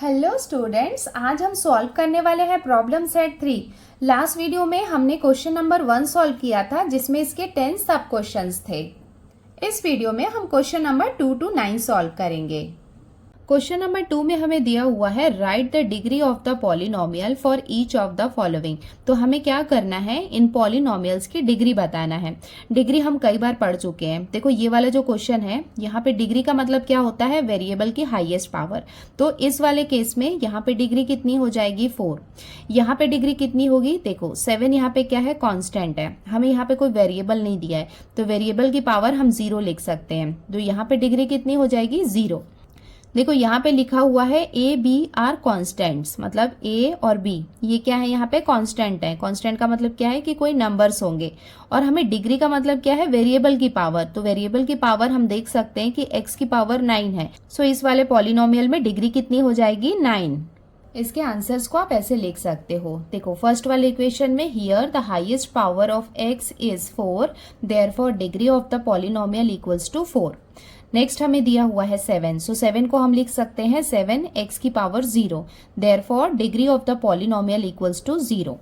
Hello students, आज हम solve करने वाले हैं प्रॉब्लम सेट 3। लास्ट वीडियो में हमने क्वेश्चन नंबर 1 सॉल्व किया था जिसमें इसके 10 सब क्वेश्चंस थे। इस वीडियो में हम क्वेश्चन नंबर 2 to 9 सॉल्व करेंगे। क्वेश्चन नंबर 2 में हमें दिया हुआ है right the degree of the polynomial for each of the following. तो हमें क्या करना है, इन पॉलिनोमियल्स की डिग्री बताना है। डिग्री हम कई बार पढ़ चुके हैं। देखो ये वाला जो क्वेश्चन है, यहाँ पे डिग्री का मतलब क्या होता है, वेरिएबल की हाईएस्ट पावर। तो इस वाले केस में यहाँ पे डिग्री कितनी हो जाएगी 4। यहाँ पे डिग्री कितनी होगी, देखो 7 यहाँ पे क्या है, कॉन्स्टेंट है, हमें यहाँ पे कोई वेरिएबल नहीं दिया है, तो वेरिएबल की पावर हम 0 लिख सकते हैं। तो यहाँ पे डिग्री कितनी हो जाएगी 0। देखो यहाँ पे लिखा हुआ है ए बी आर कॉन्स्टेंट्स, मतलब ए और बी ये क्या है, यहाँ पे कांस्टेंट है। कांस्टेंट का मतलब क्या है कि कोई नंबर्स होंगे, और हमें डिग्री का मतलब क्या है, वेरिएबल की पावर। तो वेरिएबल की पावर हम देख सकते हैं कि x की पावर 9 है। सो इस वाले पॉलिनोमियल में डिग्री कितनी हो जाएगी 9। इसके आंसर्स को आप ऐसे लिख सकते हो। देखो फर्स्ट वाले इक्वेशन में here the highest power of x is 4, therefore degree of the polynomial equals to 4। Next हमें दिया हुआ है 7, सो 7 को हम लिख सकते हैं 7 x की power 0, therefore degree of the polynomial equals to 0।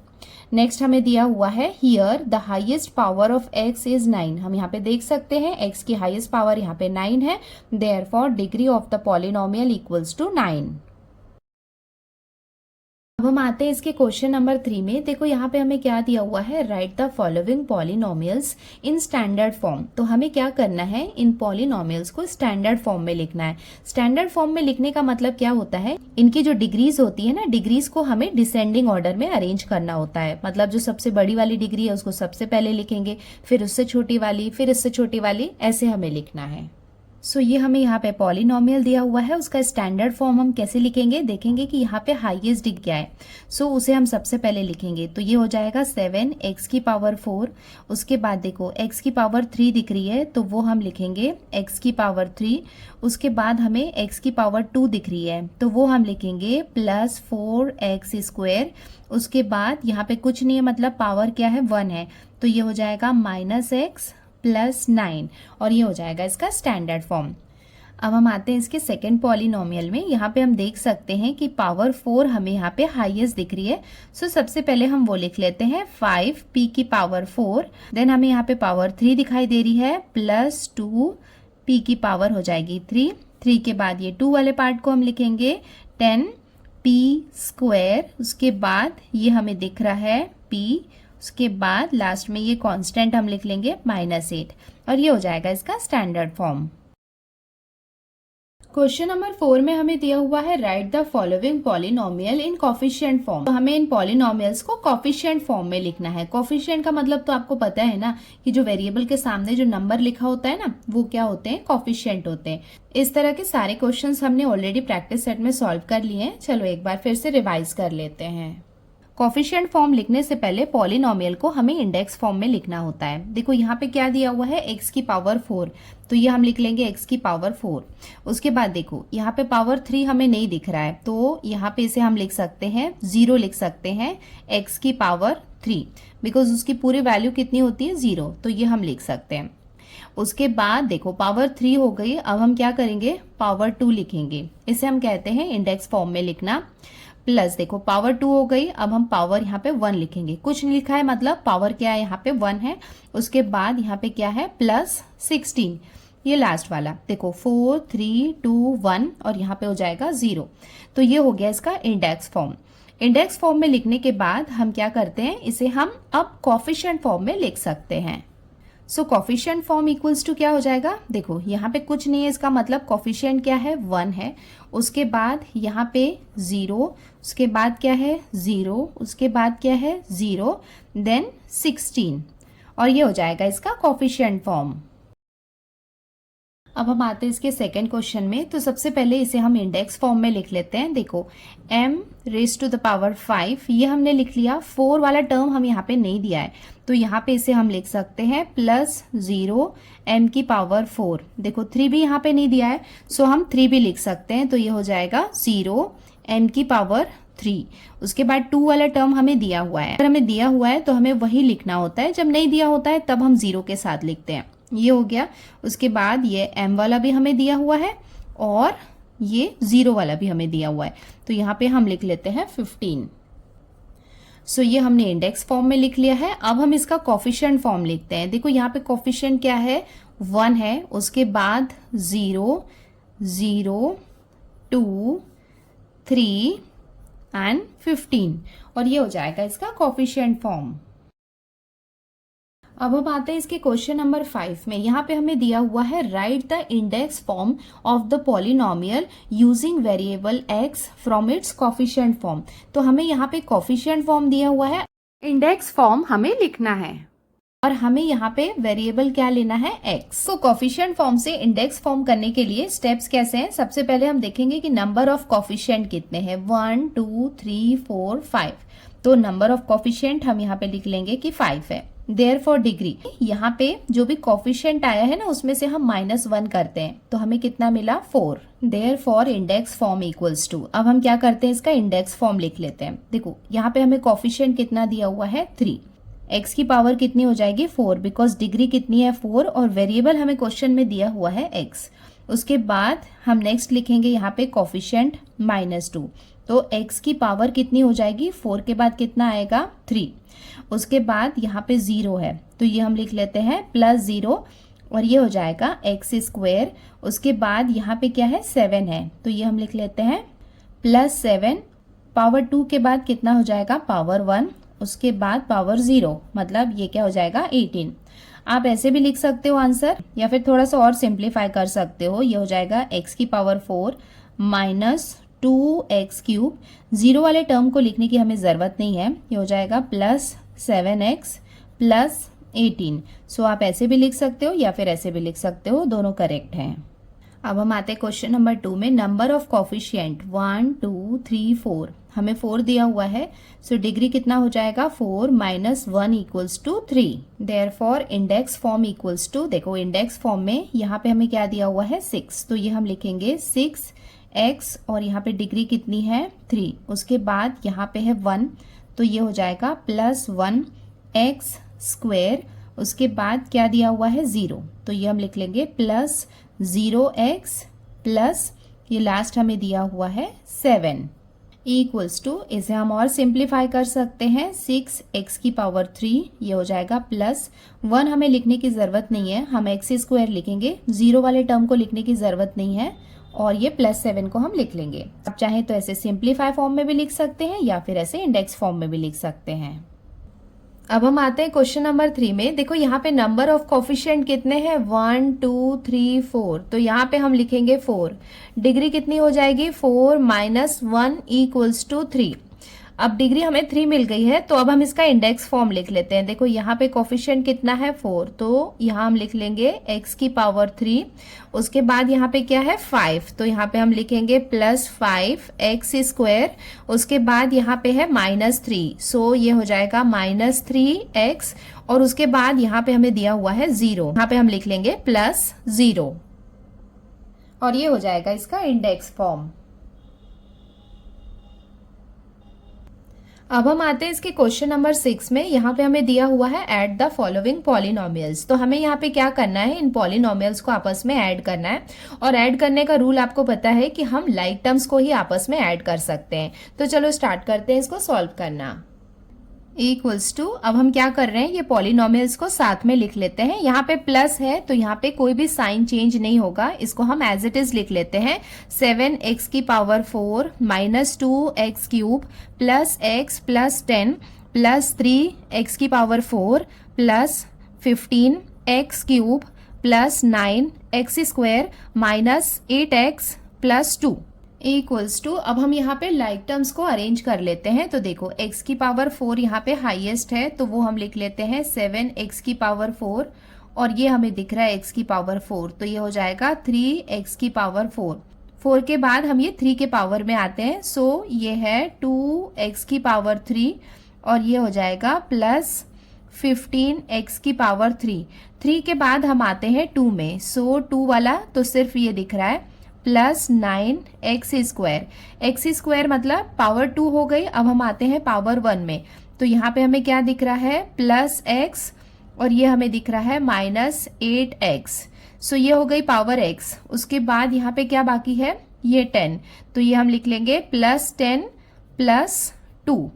Next हमें दिया हुआ है here the highest power of x is 9। हम यहाँ पे देख सकते हैं x की हाईएस्ट पावर यहाँ पे 9 है, therefore degree of the polynomial equals to 9। अब हम आते हैं इसके क्वेश्चन नंबर 3 में। देखो यहाँ पे हमें क्या दिया हुआ है, right the following polynomials in standard form. तो हमें क्या करना है, इन पॉलिनोमियल्स को स्टैंडर्ड फॉर्म में लिखना है। स्टैंडर्ड फॉर्म में लिखने का मतलब क्या होता है, इनकी जो डिग्रीज होती है ना, डिग्रीज को हमें डिसेंडिंग ऑर्डर में अरेंज करना होता है। मतलब जो सबसे बड़ी वाली डिग्री है उसको सबसे पहले लिखेंगे, फिर उससे छोटी वाली, फिर इससे छोटी वाली, ऐसे हमें लिखना है। सो ये हमें यहाँ पे पॉलिनोमियल दिया हुआ है, उसका स्टैंडर्ड फॉर्म हम कैसे लिखेंगे, देखेंगे कि यहाँ पे हाईएस्ट डिग्री क्या है। सो उसे हम सबसे पहले लिखेंगे, तो ये हो जाएगा 7 x की पावर 4। उसके बाद देखो x की पावर 3 दिख रही है, तो वो हम लिखेंगे x की पावर 3। उसके बाद हमें x की पावर 2 दिख रही है, तो वो हम लिखेंगे प्लस 4x स्क्वायर। उसके बाद यहाँ पे कुछ नहीं है, मतलब पावर क्या है 1 है, तो ये हो जाएगा -x प्लस 9, और ये हो जाएगा इसका स्टैंडर्ड फॉर्म। अब हम आते हैं इसके सेकेंड पॉलिनोमियल में। यहाँ पे हम देख सकते हैं कि पावर 4 हमें यहाँ पे हाईएस्ट दिख रही है। सो सबसे पहले हम वो लिख लेते हैं 5p की पावर 4। देन हमें यहाँ पे पावर 3 दिखाई दे रही है, प्लस 2p की पावर हो जाएगी 3 के बाद ये 2 वाले पार्ट को हम लिखेंगे 10p स्क्वायर। उसके बाद ये हमें दिख रहा है p, उसके बाद लास्ट में ये कांस्टेंट हम लिख लेंगे -8, और ये हो जाएगा इसका स्टैंडर्ड फॉर्म। क्वेश्चन नंबर 4 में हमें दिया हुआ है right the following polynomial in coefficient form. तो हमें इन पॉलिनोमियल्स को कोफिशिएंट फॉर्म में लिखना है। कोफिशिएंट का मतलब तो आपको पता है ना, कि जो वेरिएबल के सामने जो नंबर लिखा होता है ना, वो क्या होते हैं, कोफिशिएंट होते हैं। इस तरह के सारे क्वेश्चंस हमने ऑलरेडी प्रैक्टिस सेट में सॉल्व कर लिए हैं। चलो एक बार फिर से रिवाइज कर लेते हैं। कोफिशिएंट फॉर्म लिखने से पहले पॉलिनोमियल को हमें इंडेक्स फॉर्म में लिखना होता है। देखो यहाँ पे क्या दिया हुआ है, x की पावर 4, तो ये हम लिख लेंगे x की पावर 4। उसके बाद देखो यहाँ पे पावर 3 हमें नहीं दिख रहा है, तो यहाँ पे इसे हम लिख सकते हैं 0 लिख सकते हैं, x की पावर 3, बिकॉज उसकी पूरी वैल्यू कितनी होती है 0, तो ये हम लिख सकते हैं। उसके बाद देखो पावर 3 हो गई, अब हम क्या करेंगे, पावर 2 लिखेंगे। इसे हम कहते हैं इंडेक्स फॉर्म में लिखना। प्लस देखो पावर 2 हो गई, अब हम पावर यहाँ पे 1 लिखेंगे। कुछ नहीं लिखा है, मतलब पावर क्या है, यहाँ पे 1 है। उसके बाद यहाँ पे क्या है, प्लस 16, ये लास्ट वाला देखो 4 3 2 1, और यहाँ पे हो जाएगा 0। तो ये हो गया इसका इंडेक्स फॉर्म। इंडेक्स फॉर्म में लिखने के बाद हम क्या करते हैं, इसे हम अब कोफिशिएंट फॉर्म में लिख सकते हैं। सो कोफिशिएंट फॉर्म इक्वल्स टू क्या हो जाएगा, देखो यहाँ पे कुछ नहीं है, इसका मतलब कोफिशिएंट क्या है 1 है। उसके बाद यहाँ पे 0, उसके बाद क्या है 0, उसके बाद क्या है 0, देन 16, और ये हो जाएगा इसका कोफिशिएंट फॉर्म। अब हम आते हैं इसके सेकंड क्वेश्चन में। तो सबसे पहले इसे हम इंडेक्स फॉर्म में लिख लेते हैं। देखो m raise to the power 5, ये हमने लिख लिया। 4 वाला टर्म हम यहाँ पे नहीं दिया है, तो यहाँ पे इसे हम लिख सकते हैं प्लस 0 m की पावर 4। देखो 3 भी यहाँ पे नहीं दिया है, सो हम 3 भी लिख सकते हैं, तो ये हो जाएगा 0 m की पावर 3। उसके बाद 2 वाला टर्म हमें दिया हुआ है। अगर हमें दिया हुआ है तो हमें वही लिखना होता है, जब नहीं दिया होता है तब हम 0 के साथ लिखते हैं। ये हो गया। उसके बाद ये m वाला भी हमें दिया हुआ है, और ये 0 वाला भी हमें दिया हुआ है, तो यहाँ पे हम लिख लेते हैं 15। सो ये हमने इंडेक्स फॉर्म में लिख लिया है। अब हम इसका कोफिशिएंट फॉर्म लिखते हैं। देखो यहाँ पे कोफिशिएंट क्या है, 1 है, उसके बाद 0, 0, 2, 3 एंड 15, और ये हो जाएगा इसका कोफिशिएंट फॉर्म। अब हम आते हैं इसके क्वेश्चन नंबर 5 में। यहाँ पे हमें दिया हुआ है right the index form of the polynomial using variable x from its coefficient form. तो हमें यहाँ पे कोफिशिएंट फॉर्म दिया हुआ है, इंडेक्स फॉर्म हमें लिखना है और हमें यहाँ पे वेरिएबल क्या लेना है, x। तो कोफिशिएंट फॉर्म से इंडेक्स फॉर्म करने के लिए स्टेप्स कैसे हैं। सबसे पहले हम देखेंगे कि नंबर ऑफ कोफिशिएंट कितने हैं, 1, 2, 3, 4, 5। तो नंबर ऑफ कोफिशिएंट हम यहाँ पे लिख लेंगे कि 5 है। देयरफॉर डिग्री, यहाँ पे जो भी कोफिशिएंट आया है ना उसमें से हम -1 करते हैं, तो हमें कितना मिला, 4। Therefore index form equals to, अब हम क्या करते हैं, इसका इंडेक्स फॉर्म लिख लेते हैं। देखो यहाँ पे हमें कोफिशिएंट कितना दिया हुआ है, 3। x की पावर कितनी हो जाएगी, 4, बिकॉज डिग्री कितनी है, 4, और वेरिएबल हमें क्वेश्चन में दिया हुआ है x। उसके बाद हम नेक्स्ट लिखेंगे यहाँ पे कोफिशिएंट -2, तो x की पावर कितनी हो जाएगी, 4 के बाद कितना आएगा, 3। उसके बाद यहाँ पे 0 है, तो ये हम लिख लेते हैं +0, और ये हो जाएगा x²। उसके बाद यहाँ पे क्या है, 7 है, तो ये हम लिख लेते हैं +7। पावर 2 के बाद कितना हो जाएगा, पावर 1, उसके बाद पावर 0, मतलब ये क्या हो जाएगा, 18। आप ऐसे भी लिख सकते हो आंसर, या फिर थोड़ा सा और सिंप्लीफाई कर सकते हो। ये हो जाएगा x की पावर 4 -2x³ 0 वाले टर्म को लिखने की हमें ज़रूरत नहीं है। ये हो जाएगा +7x +18। सो आप ऐसे भी लिख सकते हो या फिर ऐसे भी लिख सकते हो, दोनों करेक्ट हैं। अब हम आते हैं क्वेश्चन नंबर 2 में। नंबर ऑफ कोफिशिएंट 1, 2, 3, 4, हमें 4 दिया हुआ है, सो डिग्री कितना हो जाएगा, 4 - 1 = 3। Therefore index form equals to, देखो इंडेक्स फॉर्म में यहाँ पे हमें क्या दिया हुआ है, 6, तो ये हम लिखेंगे 6x, और यहाँ पे डिग्री कितनी है, 3। उसके बाद यहाँ पे है 1, तो ये हो जाएगा +1x²। उसके बाद क्या दिया हुआ है, 0, तो ये हम लिख लेंगे +0x प्लस ये लास्ट हमें दिया हुआ है 7 = इसे हम और सिंप्लीफाई कर सकते हैं, 6x⁻3, ये हो जाएगा +1। हमें लिखने की ज़रूरत नहीं है, हम x² लिखेंगे, 0 वाले टर्म को लिखने की ज़रूरत नहीं है, और ये +7 को हम लिख लेंगे। आप चाहे तो ऐसे सिंप्लीफाई फॉर्म में भी लिख सकते हैं या फिर ऐसे इंडेक्स फॉर्म में भी लिख सकते हैं। अब हम आते हैं क्वेश्चन नंबर 3 में। देखो यहाँ पे नंबर ऑफ कोफिशिएंट कितने हैं, 1, 2, 3, 4, तो यहाँ पे हम लिखेंगे 4। डिग्री कितनी हो जाएगी, 4 - 1 = 3। अब डिग्री हमें 3 मिल गई है, तो अब हम इसका इंडेक्स फॉर्म लिख लेते हैं। देखो यहाँ पे कोफिशिएंट कितना है, 4, तो यहाँ हम लिख लेंगे x⁻3। उसके बाद यहाँ पे क्या है, 5, तो यहाँ पे हम लिखेंगे +5x²। उसके बाद यहाँ पे है -3, सो ये हो जाएगा -3x, और उसके बाद यहाँ पे हमें दिया हुआ है 0, यहाँ पे हम लिख लेंगे +0, और ये हो जाएगा इसका इंडेक्स फॉर्म। अब हम आते हैं इसके क्वेश्चन नंबर 6 में। यहाँ पे हमें दिया हुआ है ऐड द फॉलोइंग पॉलिनोमियल्स। तो हमें यहाँ पे क्या करना है, इन पॉलिनोमियल्स को आपस में ऐड करना है, और ऐड करने का रूल आपको पता है कि हम लाइक टर्म्स को ही आपस में ऐड कर सकते हैं। तो चलो स्टार्ट करते हैं इसको सॉल्व करना। = अब हम क्या कर रहे हैं, ये पॉलिनोमियल्स को साथ में लिख लेते हैं। यहाँ पे प्लस है तो यहाँ पे कोई भी साइन चेंज नहीं होगा, इसको हम एज इट इज लिख लेते हैं। 7x⁴ -2x³ plus x plus 10 plus 3x⁴ plus 15x³ plus 9x² minus 8x plus 2 = अब हम यहाँ पे लाइक टर्म्स को अरेंज कर लेते हैं। तो देखो x⁴ यहाँ पे हाईएस्ट है, तो वो हम लिख लेते हैं 7x⁴, और ये हमें दिख रहा है x⁴, तो ये हो जाएगा 3x⁴। 4 के बाद हम ये 3 के पावर में आते हैं, सो ये है 2x⁴, और ये हो जाएगा प्लस 15x⁴। 3 के बाद हम आते हैं 2 में, सो 2 वाला तो सिर्फ ये दिख रहा है प्लस 9x²। x² मतलब पावर 2 हो गई। अब हम आते हैं पावर 1 में, तो यहाँ पे हमें क्या दिख रहा है, +x, और ये हमें दिख रहा है -8x। सो ये हो गई पावर x। उसके बाद यहाँ पे क्या बाकी है, ये 10, तो ये हम लिख लेंगे +10 + 2।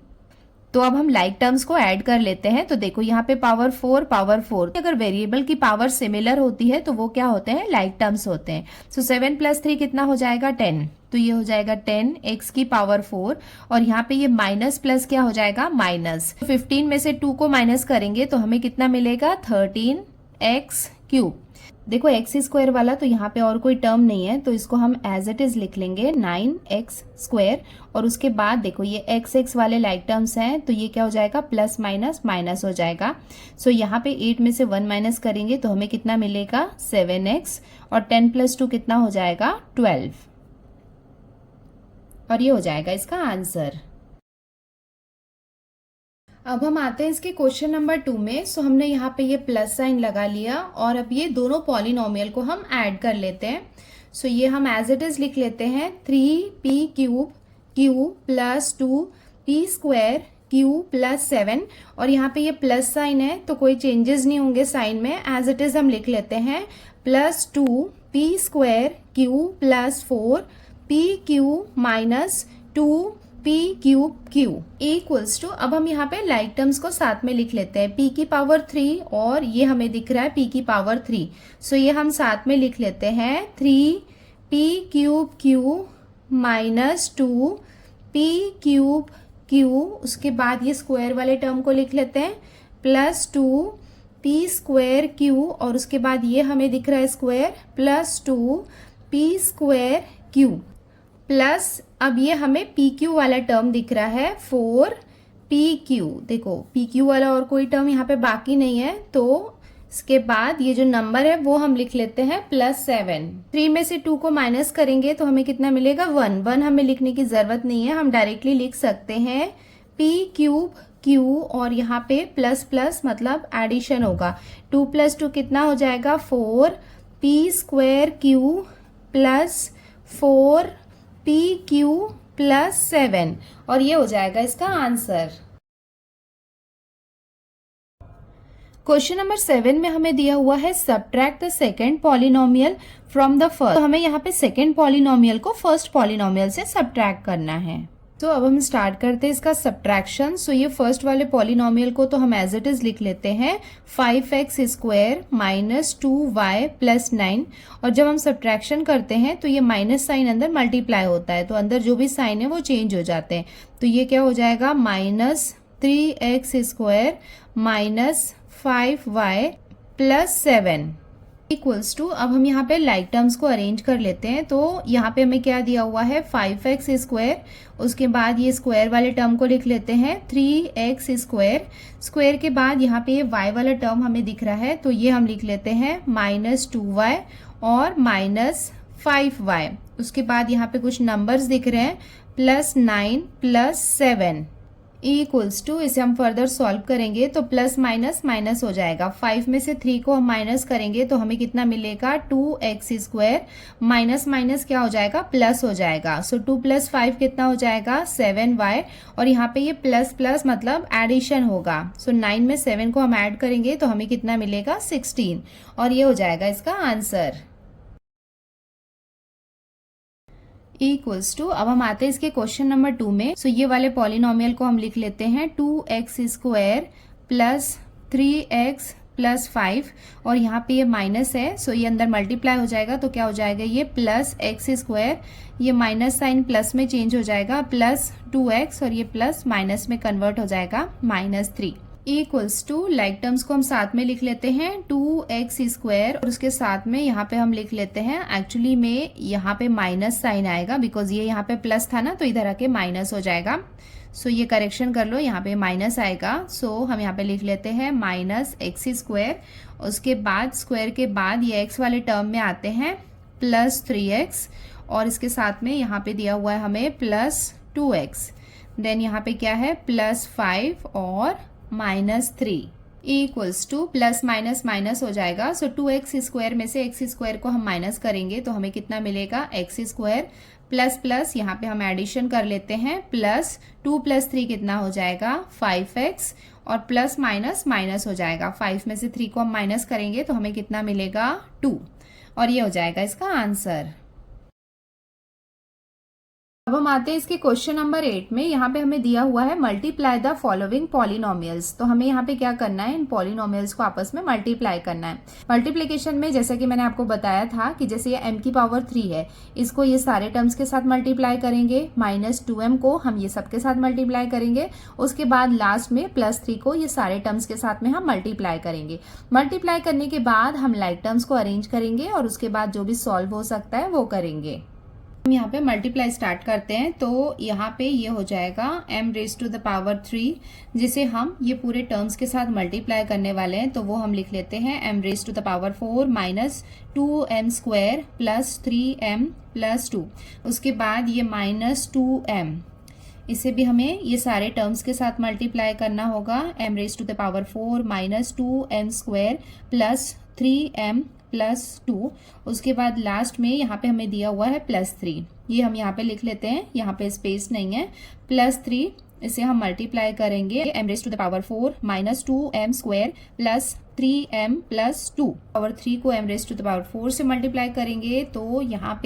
तो अब हम लाइक टर्म्स को ऐड कर लेते हैं। तो देखो यहाँ पे पावर 4 अगर वेरिएबल की पावर सिमिलर होती है तो वो क्या होते हैं, लाइक टर्म्स होते हैं। सो 7 + 3 कितना हो जाएगा, 10। तो ये हो जाएगा 10 x की पावर 4, और यहाँ पे ये माइनस प्लस क्या हो जाएगा, माइनस। 15 में से 2 को माइनस करेंगे तो हमें कितना मिलेगा, 13x³। देखो एक्स स्क्वायर वाला तो यहाँ पे और कोई टर्म नहीं है, तो इसको हम एज इट इज लिख लेंगे 9x²। और उसके बाद देखो ये x वाले लाइक टर्म्स हैं, तो ये क्या हो जाएगा, प्लस माइनस माइनस हो जाएगा। सो यहाँ पे 8 में से 1 माइनस करेंगे तो हमें कितना मिलेगा, 7x। और 10 + 2 कितना हो जाएगा, 12। और ये हो जाएगा इसका आंसर। अब हम आते हैं इसके क्वेश्चन नंबर 2 में। सो हमने यहाँ पे ये प्लस साइन लगा लिया, और अब ये दोनों पॉलिनोमियल को हम ऐड कर लेते हैं। सो ये हम एज इट इज लिख लेते हैं 3p³ q + 2p² q + 7। और यहाँ पे ये प्लस साइन है तो कोई चेंजेस नहीं होंगे साइन में, एज इट इज हम लिख लेते हैं +2p² q + 4pq - 2p³ equals to, अब हम यहाँ पे लाइक टर्म्स को साथ में लिख लेते हैं, p की पावर 3 और ये हमें दिख रहा है p की पावर 3। सो ये हम साथ में लिख लेते हैं 3p³ q - 2p³ उसके बाद ये स्क्वायर वाले टर्म को लिख लेते हैं +2p² q, और उसके बाद ये हमें दिख रहा है स्क्वायर +2p² q प्लस, अब ये हमें PQ वाला टर्म दिख रहा है 4pq। देखो PQ वाला और कोई टर्म यहाँ पे बाकी नहीं है, तो इसके बाद ये जो नंबर है वो हम लिख लेते हैं +7। 3 में से 2 को माइनस करेंगे तो हमें कितना मिलेगा, 1 हमें लिखने की जरूरत नहीं है, हम डायरेक्टली लिख सकते हैं p³ q, और यहाँ पे प्लस प्लस मतलब एडिशन होगा। 2 + 2 कितना हो जाएगा, 4p² q + 4pq + 7, और ये हो जाएगा इसका आंसर। क्वेश्चन नंबर 7 में हमें दिया हुआ है subtract the second polynomial from the first. तो हमें यहाँ पे सेकेंड पॉलिनोमियल को फर्स्ट पॉलिनोमियल से सब्ट्रैक्ट करना है। तो अब हम स्टार्ट करते हैं इसका सब्ट्रैक्शन। सो ये फर्स्ट वाले पॉलिनोमियल को तो हम एज इट इज लिख लेते हैं 5x² - 2y + 9। और जब हम सब्ट्रैक्शन करते हैं तो ये माइनस साइन अंदर मल्टीप्लाई होता है, तो अंदर जो भी साइन है वो चेंज हो जाते हैं। तो ये क्या हो जाएगा, -3x² - 5y + 7 इक्वल्स टू, अब हम यहाँ पे लाइक टर्म्स को अरेंज कर लेते हैं। तो यहाँ पे हमें क्या दिया हुआ है, 5x², उसके बाद ये स्क्वायर वाले टर्म को लिख लेते हैं 3x²। स्क्वायर के बाद यहाँ पे ये y वाला टर्म हमें दिख रहा है, तो ये हम लिख लेते हैं -2y और -5y। उसके बाद यहाँ पे कुछ नंबर्स दिख रहे हैं +9 + 7 इक्वल्स टू, इसे हम फर्दर सॉल्व करेंगे तो प्लस माइनस माइनस हो जाएगा। 5 में से 3 को हम माइनस करेंगे तो हमें कितना मिलेगा, 2x², माइनस माइनस क्या हो जाएगा, प्लस हो जाएगा। सो 2 + 5 कितना हो जाएगा, 7y, और यहाँ पे ये प्लस प्लस मतलब एडिशन होगा। सो 9 में 7 को हम ऐड करेंगे तो हमें कितना मिलेगा, 16, और ये हो जाएगा इसका आंसर। इक्वल्स टू, अब हम आते हैं इसके क्वेश्चन नंबर 2 में। सो ये वाले पॉलिनोमियल को हम लिख लेते हैं 2x² + 3x + 5, और यहाँ पे ये माइनस है, सो ये अंदर मल्टीप्लाई हो जाएगा तो क्या हो जाएगा, ये +x², ये माइनस साइन प्लस में चेंज हो जाएगा +2x, और ये प्लस माइनस में कन्वर्ट हो जाएगा -3 इक्वल्स टू, लाइक टर्म्स को हम साथ में लिख लेते हैं 2x², और उसके साथ में यहाँ पे हम लिख लेते हैं, एक्चुअली में यहाँ पे माइनस साइन आएगा बिकॉज ये यहाँ पे प्लस था ना, तो इधर आके माइनस हो जाएगा। सो ये करेक्शन कर लो, यहाँ पे माइनस आएगा। सो हम यहाँ पे लिख लेते हैं -x², उसके बाद स्क्वायर के बाद ये x वाले टर्म में आते हैं +3x, और इसके साथ में यहाँ पे दिया हुआ है हमें +2x, देन यहाँ पे क्या है +5 और -3 equals to, plus minus minus हो जाएगा। सो 2x² में से x² को हम माइनस करेंगे तो हमें कितना मिलेगा, x² प्लस प्लस यहाँ पे हम एडिशन कर लेते हैं, +2 + 3 कितना हो जाएगा, 5x, और प्लस माइनस माइनस हो जाएगा। 5 में से 3 को हम माइनस करेंगे तो हमें कितना मिलेगा, 2, और ये हो जाएगा इसका आंसर। अब हम आते हैं इसके क्वेश्चन नंबर 8 में। यहाँ पे हमें दिया हुआ है मल्टीप्लाई द फॉलोइंग पॉलिनोमियल्स। तो हमें यहाँ पे क्या करना है, इन पॉलिनोमियल्स को आपस में मल्टीप्लाई करना है। मल्टीप्लिकेशन में जैसा कि मैंने आपको बताया था कि जैसे ये m की पावर 3 है, इसको ये सारे टर्म्स के साथ मल्टीप्लाई करेंगे, -2m को हम ये सबके साथ मल्टीप्लाई करेंगे, उसके बाद लास्ट में +3 को ये सारे टर्म्स के साथ में हम मल्टीप्लाई करेंगे। मल्टीप्लाई करने के बाद हम लाइक टर्म्स को अरेंज करेंगे और उसके बाद जो भी सॉल्व हो सकता है वो करेंगे। हम यहाँ पे मल्टीप्लाई स्टार्ट करते हैं। तो यहाँ पे ये हो जाएगा m⁻³ जिसे हम ये पूरे टर्म्स के साथ मल्टीप्लाई करने वाले हैं। तो वो हम लिख लेते हैं m⁻⁴ -2m² + 3m + 2। उसके बाद ये -2m, इसे भी हमें ये सारे टर्म्स के साथ मल्टीप्लाई करना होगा। m⁻⁴ -2m² + 3m + 2। उसके बाद लास्ट में यहाँ पे हमें दिया हुआ है +3, ये हम यहाँ पे लिख लेते हैं, यहाँ पे स्पेस नहीं है। +3 इसे हम मल्टीप्लाई करेंगे m⁻⁴ -2m² + 3m + 2। पावर 3 को m⁻⁴ से मल्टीप्लाई करेंगे तो यहाँ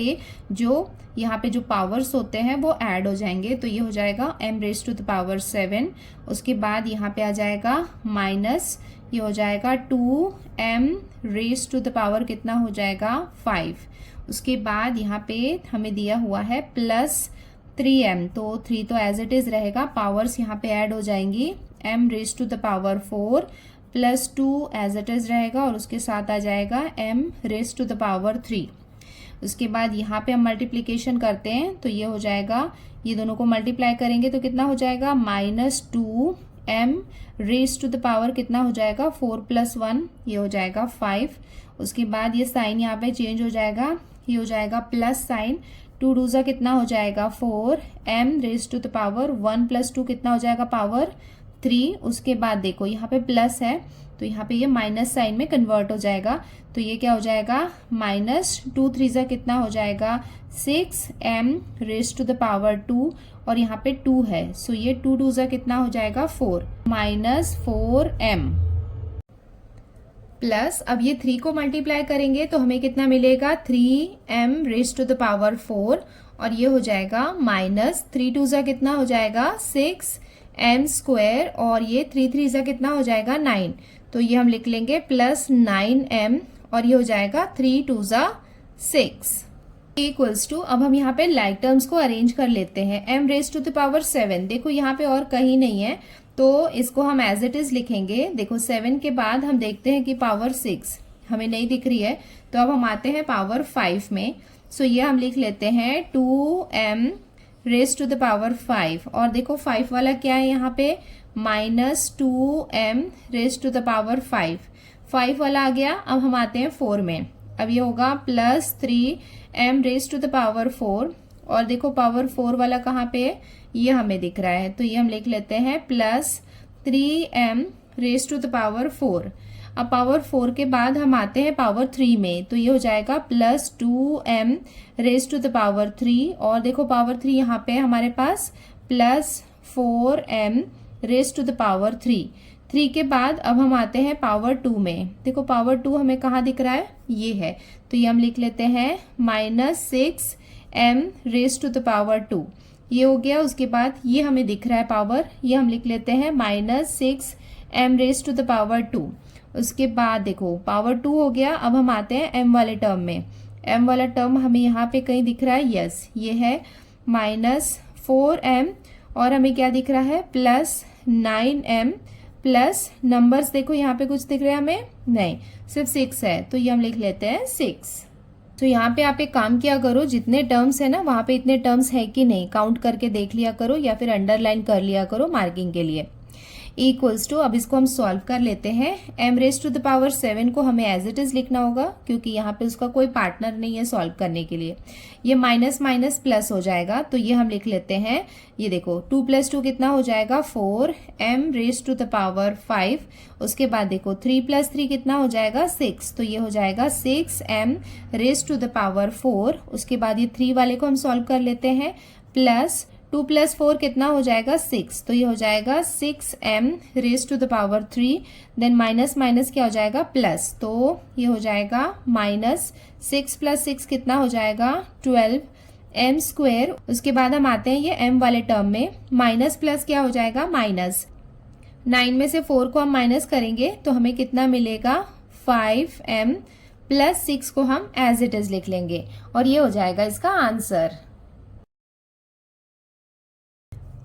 पे जो पावर्स होते हैं वो ऐड हो जाएंगे। तो ये हो जाएगा m⁻7। उसके बाद यहाँ पे आ जाएगा माइनस, ये हो जाएगा 2m⁻⁴ कितना हो जाएगा 5। उसके बाद यहाँ पे हमें दिया हुआ है +3m, तो 3 तो एज इट इज रहेगा, पावर्स यहाँ पे ऐड हो जाएंगी। m⁻⁴ + 2 एज इट इज रहेगा और उसके साथ आ जाएगा m⁻3। उसके बाद यहाँ पे हम मल्टीप्लिकेशन करते हैं तो ये हो जाएगा, ये दोनों को मल्टीप्लाई करेंगे तो कितना हो जाएगा -2m⁻⁴ कितना हो जाएगा 4 + 1, ये हो जाएगा 5। उसके बाद ये साइन यहाँ पे चेंज हो जाएगा, ये हो जाएगा प्लस साइन, 2 2 कितना हो जाएगा 4, m⁻1 + 2 कितना हो जाएगा पावर 3। उसके बाद देखो यहाँ पे प्लस है तो यहाँ पे ये माइनस साइन में कन्वर्ट हो जाएगा। तो ये क्या हो जाएगा -2 3 कितना हो जाएगा 6m⁻2 और यहाँ पे 2 है, सो ये 2 2 कितना हो जाएगा 4, -4m प्लस, अब ये 3 को मल्टीप्लाई करेंगे तो हमें कितना मिलेगा 3m⁻⁴ और ये हो जाएगा -3 2 कितना हो जाएगा 6m² और ये 3 3 कितना हो जाएगा 9। तो ये हम लिख लेंगे +9m और ये हो जाएगा 3 2 6 इक्वल्स टू। अब हम यहाँ पे लाइक टर्म्स को अरेंज कर लेते हैं। m⁻7 देखो यहाँ पे और कहीं नहीं है तो इसको हम एज इट इज लिखेंगे। देखो 7 के बाद हम देखते हैं कि पावर 6 हमें नहीं दिख रही है, तो अब हम आते हैं पावर 5 में। सो ये हम लिख लेते हैं 2m⁻5 और देखो 5 वाला क्या है यहाँ पे -2m⁻5, 5 वाला आ गया। अब हम आते हैं 4 में, अब ये होगा +3m⁻⁴ और देखो पावर 4 वाला कहाँ पे है, ये हमें दिख रहा है, तो ये हम लिख लेते हैं +3m⁻⁴। अब पावर 4 के बाद हम आते हैं पावर 3 में, तो ये हो जाएगा +2m⁻3 और देखो पावर 3 यहाँ पे हमारे पास +4m⁻3। 3 के बाद अब हम आते हैं पावर 2 में, देखो पावर 2 हमें कहाँ दिख रहा है, ये है, तो ये हम लिख लेते हैं -6m⁻2, ये हो गया। उसके बाद ये हमें दिख रहा है पावर, ये हम लिख लेते हैं -6m⁻2। उसके बाद देखो पावर 2 हो गया। अब हम आते हैं m वाले टर्म में, m वाला टर्म हमें यहाँ पे कहीं दिख रहा है, यस ये है -4m और हमें क्या दिख रहा है +9m प्लस नंबर्स देखो यहाँ पे कुछ दिख रहा है हमें नहीं, सिर्फ 6 है, तो ये हम लिख लेते हैं 6। तो यहाँ पे आप एक काम किया करो, जितने टर्म्स है ना वहाँ पे इतने टर्म्स है कि नहीं काउंट करके देख लिया करो या फिर अंडरलाइन कर लिया करो मार्किंग के लिए। इक्वल्स टू, अब इसको हम सॉल्व कर लेते हैं। m⁻7 को हमें एज इट इज लिखना होगा क्योंकि यहाँ पे उसका कोई पार्टनर नहीं है सॉल्व करने के लिए। ये माइनस माइनस प्लस हो जाएगा, तो ये हम लिख लेते हैं, ये देखो 2 + 2 कितना हो जाएगा 4m⁻5। उसके बाद देखो 3 + 3 कितना हो जाएगा 6, तो ये हो जाएगा 6m⁻4। उसके बाद ये 3 वाले को हम सॉल्व कर लेते हैं, प्लस 2 + 4 कितना हो जाएगा 6, तो ये हो जाएगा 6m⁻3। देन माइनस माइनस क्या हो जाएगा प्लस, तो ये हो जाएगा -6 + 6 कितना हो जाएगा 12 m स्क्वायर, उसके बाद हम आते हैं ये m वाले टर्म में, माइनस प्लस क्या हो जाएगा माइनस, 9 में से 4 को हम माइनस करेंगे तो हमें कितना मिलेगा 5m प्लस 6 को हम एज इट इज लिख लेंगे और ये हो जाएगा इसका आंसर।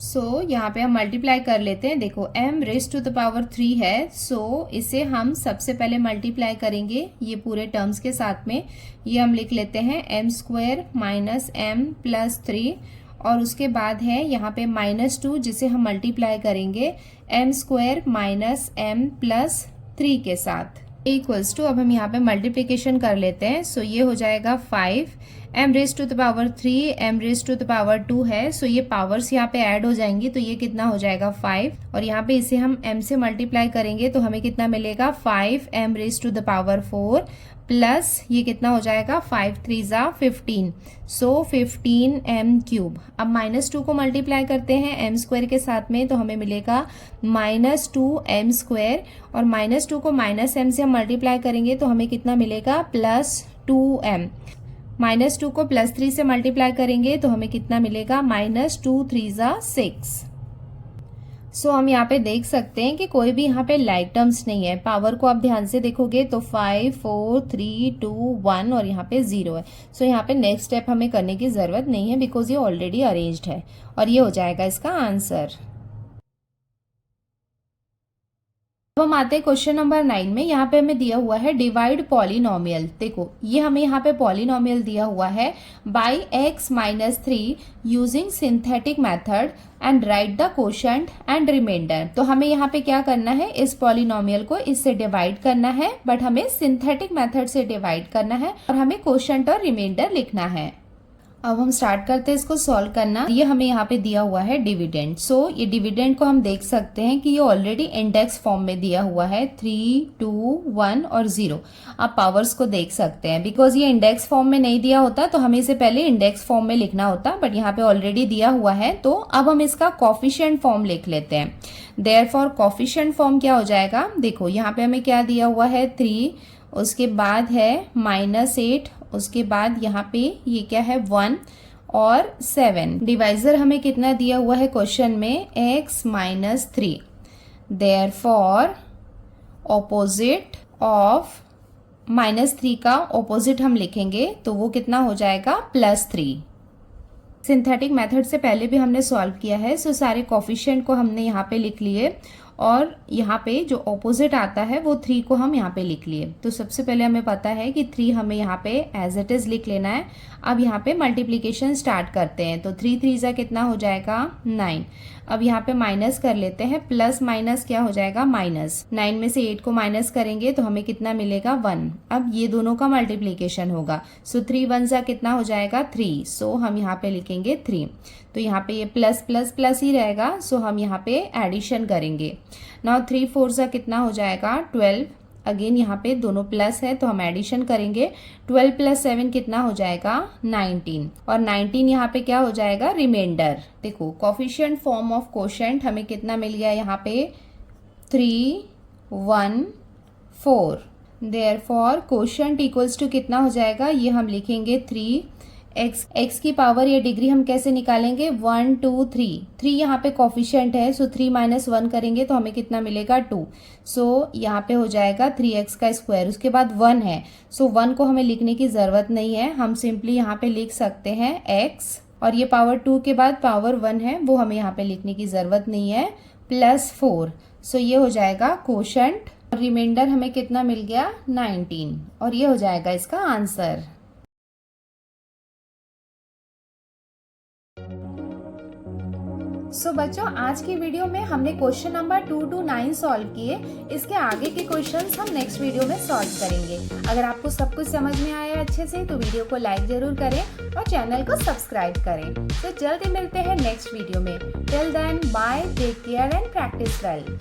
सो यहाँ पे हम मल्टीप्लाई कर लेते हैं। देखो m raise to the power 3 है, सो इसे हम सबसे पहले मल्टीप्लाई करेंगे ये पूरे टर्म्स के साथ में। ये हम लिख लेते हैं m square minus m plus 3 और उसके बाद है यहाँ पे -2 जिसे हम मल्टीप्लाई करेंगे m square minus m plus 3 के साथ इक्वल्स टू, अब हम यहाँ पे मल्टीप्लिकेशन कर लेते हैं। सो ये हो जाएगा 5 m raise to the power 3 m raise to the power 2 है, सो ये पावर्स यहाँ पे ऐड हो जाएंगी तो ये कितना हो जाएगा 5 और यहाँ पे इसे हम m से मल्टीप्लाई करेंगे तो हमें कितना मिलेगा 5 m raise to the power 4 plus ये कितना हो जाएगा 5 3 ज़ा 15, सो 15m क्यूब। अब -2 को मल्टीप्लाई करते हैं m स्क्वायर के साथ में तो हमें मिलेगा -2m स्क्वायर और -2 को -m से हम मल्टीप्लाई करेंगे तो हमें कितना मिलेगा +2m। -2 को +3 से मल्टीप्लाई करेंगे तो हमें कितना मिलेगा -2 3 ज़ा 6। सो हम यहाँ पे देख सकते हैं कि कोई भी यहाँ पे लाइक टर्म्स नहीं है। पावर को आप ध्यान से देखोगे तो 5 4 3 2 1 और यहाँ पे 0 है। सो यहाँ पे नेक्स्ट स्टेप हमें करने की जरूरत नहीं है बिकॉज ये ऑलरेडी अरेंज्ड है और ये हो जाएगा इसका आंसर। अब हम आते हैं क्वेश्चन नंबर 9 में। यहाँ पे हमें दिया हुआ है डिवाइड पॉलिनोमियल। देखो ये हमें यहाँ पे पॉलिनोमियल दिया हुआ है by x minus 3 using synthetic method and write the quotient and remainder. तो हमें यहाँ पे क्या करना है, इस पॉलिनोमियल को इससे डिवाइड करना है, बट हमें सिंथेटिक मेथड से डिवाइड करना है और हमें कोशेंट और रिमाइंडर लिखना है। अब हम स्टार्ट करते हैं इसको सॉल्व करना। ये हमें यहाँ पे दिया हुआ है डिविडेंड। सो ये डिविडेंड को हम देख सकते हैं कि ये ऑलरेडी इंडेक्स फॉर्म में दिया हुआ है 3 2 1 और 0। आप पावर्स को देख सकते हैं बिकॉज ये इंडेक्स फॉर्म में नहीं दिया होता तो हमें इसे पहले इंडेक्स फॉर्म में लिखना होता, बट यहाँ पे ऑलरेडी दिया हुआ है। तो अब हम इसका कॉफिशिएंट फॉर्म लिख लेते हैं। देयरफॉर कॉफिशिएंट फॉर्म क्या हो जाएगा, देखो यहाँ पे हमें क्या दिया हुआ है 3, उसके बाद है -8, उसके बाद यहाँ पे ये क्या है 1 और 7। डिवाइजर हमें कितना दिया हुआ है क्वेश्चन में x minus 3। Therefore opposite of -3 का ऑपोजिट हम लिखेंगे तो वो कितना हो जाएगा +3। सिंथेटिक मेथड से पहले भी हमने सॉल्व किया है, सो सारे कोफिशिएंट को हमने यहाँ पे लिख लिए और यहाँ पे जो ऑपोजिट आता है वो 3 को हम यहाँ पे लिख लिए। तो सबसे पहले हमें पता है कि 3 हमें यहाँ पे एज इट इज लिख लेना है। अब यहाँ पे मल्टीप्लिकेशन स्टार्ट करते हैं तो 3 3 ज़ा कितना हो जाएगा 9। अब यहाँ पे माइनस कर लेते हैं, प्लस माइनस क्या हो जाएगा माइनस। 9 में से 8 को माइनस करेंगे तो हमें कितना मिलेगा 1। अब ये दोनों का मल्टीप्लिकेशन होगा, सो 3 1 ज़ा कितना हो जाएगा 3। सो हम यहाँ पे लिखेंगे 3। तो यहाँ पे ये प्लस प्लस प्लस ही रहेगा, सो हम यहाँ पे एडिशन करेंगे। नाउ 3 4 ज़ा कितना हो जाएगा 12। अगेन यहाँ पे दोनों प्लस है तो हम एडिशन करेंगे। 12 + 7 कितना हो जाएगा 19 और 19 यहाँ पे क्या हो जाएगा रिमाइंडर। देखो कोफिशिएंट फॉर्म ऑफ कोशेंट हमें कितना मिल गया यहाँ पे 3 1 4। देयरफॉर कोशेंट इक्वल्स टू कितना हो जाएगा, ये हम लिखेंगे 3 x की पावर या डिग्री हम कैसे निकालेंगे 1 2 3। 3 यहाँ पे कोफिशिएंट है, सो 3 - 1 करेंगे तो हमें कितना मिलेगा 2। सो यहाँ पे हो जाएगा 3x का स्क्वायर, उसके बाद 1 है, सो 1 को हमें लिखने की जरूरत नहीं है, हम सिंपली यहाँ पे लिख सकते हैं x और ये पावर 2 के बाद पावर 1 है वो हमें यहाँ पे लिखने की जरूरत नहीं है, +4। सो ये हो जाएगा कोशेंट और रिमाइंडर हमें कितना मिल गया 19 और ये हो जाएगा इसका आंसर। सो बच्चों आज की वीडियो में हमने क्वेश्चन नंबर 2 to 9 सॉल्व किए। इसके आगे के क्वेश्चंस हम नेक्स्ट वीडियो में सॉल्व करेंगे। अगर आपको सब कुछ समझ में आया अच्छे से तो वीडियो को लाइक जरूर करें और चैनल को सब्सक्राइब करें। तो जल्दी मिलते हैं नेक्स्ट वीडियो में। Till then bye, take care and practice well.